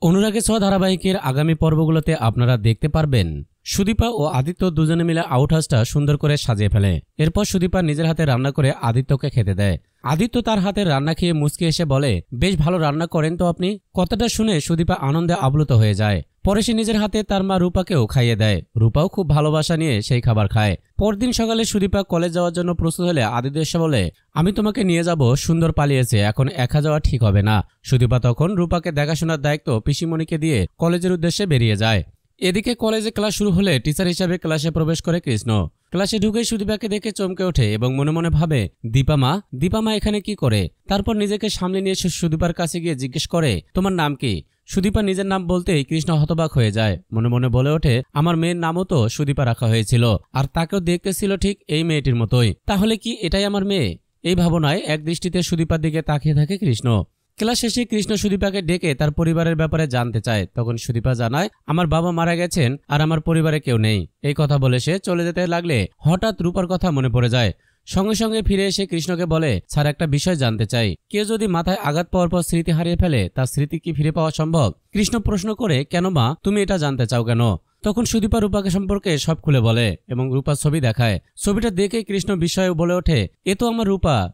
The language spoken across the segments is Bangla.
অনুরাগের ছোঁয়া ধারাবাহিকের আগামী পর্বগুলোতে আপনারা দেখতে পারবেন সুদীপা ও আদিত্য দুজনে মিলে আউট হাউসটা সুন্দর করে সাজিয়ে ফেলে। এরপর সুদীপা নিজের হাতে রান্না করে আদিত্যকে খেতে দেয়। আদিত্য তার হাতে রান্না খেয়ে মুচকি এসে বলে, বেশ ভালো রান্না করেন তো আপনি। কথাটা শুনে সুদীপা আনন্দে আপ্লুত হয়ে যায়। পরে সে নিজের হাতে তার মা রূপাকেও খাইয়ে দেয়। রূপাও খুব ভালোবাসা নিয়ে সেই খাবার খায়। পরদিন সকালে সুদীপা কলেজ যাওয়ার জন্য প্রস্তুত হলে আদিত্য এসে বলে, আমি তোমাকে নিয়ে যাব, সুন্দর পালিয়েছে, এখন একা যাওয়া ঠিক হবে না। সুদীপা তখন রূপাকে দেখাশোনার দায়িত্ব পিসিমণিকে দিয়ে কলেজের উদ্দেশ্যে বেরিয়ে যায়। এদিকে কলেজে ক্লাস শুরু হলে টিচার হিসাবে ক্লাসে প্রবেশ করে কৃষ্ণ। ক্লাসে ঢুকেই সুদীপাকে দেখে চমকে ওঠে এবং মনে মনে ভাবে, দীপা মা এখানে কি করে। তারপর নিজেকে সামলে নিয়ে সুদীপার কাছে গিয়ে জিজ্ঞেস করে, তোমার নাম কি। সুদীপা নিজের নাম বলতেই কৃষ্ণ হতবাক হয়ে যায়। মনে মনে বলে ওঠে, আমার মেয়ের নামও তো সুদীপা রাখা হয়েছিল, আর তাকেও দেখতে ছিল ঠিক এই মেয়েটির মতোই, তাহলে কি এটাই আমার মেয়ে। এই ভাবনায় এক দৃষ্টিতে সুদীপার দিকে তাকিয়ে থাকে কৃষ্ণ। ক্লাস শেষে কৃষ্ণ সুদীপাকে ডেকে তার পরিবারের ব্যাপারে জানতে চায়। তখন সুদীপা জানায়, আমার বাবা মারা গেছেন আর আমার পরিবারে কেউ নেই। এই কথা বলে সে চলে যেতে লাগলে হঠাৎ রূপার কথা মনে পড়ে যায়। সঙ্গে সঙ্গে ফিরে এসে কৃষ্ণকে বলে, স্যার একটা বিষয় জানতে চাই, কেউ যদি মাথায় আঘাত পাওয়ার পর স্মৃতি হারিয়ে ফেলে, তার স্মৃতি কি ফিরে পাওয়া সম্ভব। কৃষ্ণ প্রশ্ন করে, কেন মা, তুমি এটা জানতে চাও কেন। তখন সুদীপা রূপাকে সম্পর্কে সব খুলে বলে এবং রূপার ছবি দেখায়। ছবিটা দেখে কৃষ্ণ বিস্ময়ে বলে ওঠে, এ তো আমার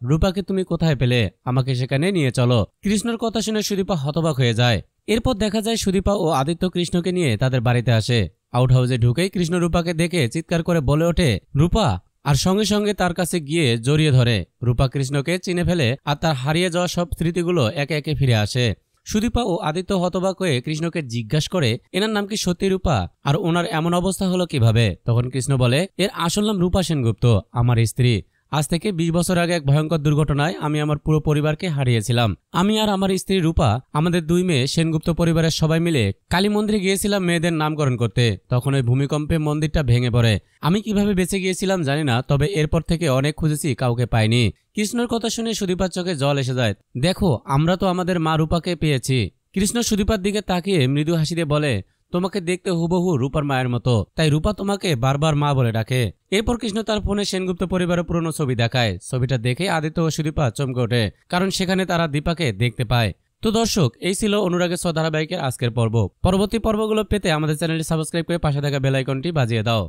রূপাকে তুমি কোথায় পেলে, আমাকে সেখানে নিয়ে চলো। কৃষ্ণর কথা শুনে সুদীপা হতবাক হয়ে যায়। এরপর দেখা যায় সুদীপা ও আদিত্য কৃষ্ণকে নিয়ে তাদের বাড়িতে আসে। আউট হাউসে ঢুকেই কৃষ্ণ রূপাকে দেখে চিৎকার করে বলে ওঠে, রূপা, আর সঙ্গে সঙ্গে তার কাছে গিয়ে জড়িয়ে ধরে। রূপা কৃষ্ণকে চিনে ফেলে আর তার হারিয়ে যাওয়া সব স্মৃতিগুলো একে একে ফিরে আসে। সুদীপা ও আদিত্য হতবাক হয়ে কৃষ্ণকে জিজ্ঞাসা করে, এনার নাম কি সত্যি রূপা, আর ওনার এমন অবস্থা হলো কিভাবে। তখন কৃষ্ণ বলে, এর আসল নাম রূপা সেনগুপ্ত, আমার স্ত্রী। আজ থেকে 20 বছর আগে এক ভয়ঙ্কর দুর্ঘটনায় আমি আমার পুরো পরিবারকে হারিয়েছিলাম। আমি আর আমার স্ত্রী রূপা, আমাদের 2 মেয়ে সেনগুপ্ত পরিবারের সবাই মিলে কালী মন্দিরে গিয়েছিলাম মেয়েদের নামকরণ করতে। তখন ওই ভূমিকম্পে মন্দিরটা ভেঙে পড়ে। আমি কিভাবে বেঁচে গিয়েছিলাম জানি না, তবে এরপর থেকে অনেক খুঁজেছি, কাউকে পাইনি। কৃষ্ণর কথা শুনে সুদীপার চোখে জল এসে যায়। দেখো, আমরা তো আমাদের মা রূপাকে পেয়েছি। কৃষ্ণ সুদীপার দিকে তাকিয়ে মৃদু হাসি দিয়ে বলে, তোমাকে দেখতে হুবহু রূপার মায়ের মতো, তাই রূপা তোমাকে বারবার মা বলে ডাকে। এরপর কৃষ্ণ তার ফোনে সেনগুপ্ত পরিবারের পুরনো ছবি দেখায়। ছবিটা দেখে আদিত্য ও সুদীপা চমকে ওঠে, কারণ সেখানে তারা দীপাকে দেখতে পায়। তো দর্শক, এই ছিল অনুরাগের ছোঁয়া ধারাবাহিকের আজকের পর্ব। পরবর্তী পর্বগুলো পেতে আমাদের চ্যানেলটি সাবস্ক্রাইব করে পাশে থাকা বেল আইকনটি বাজিয়ে দাও।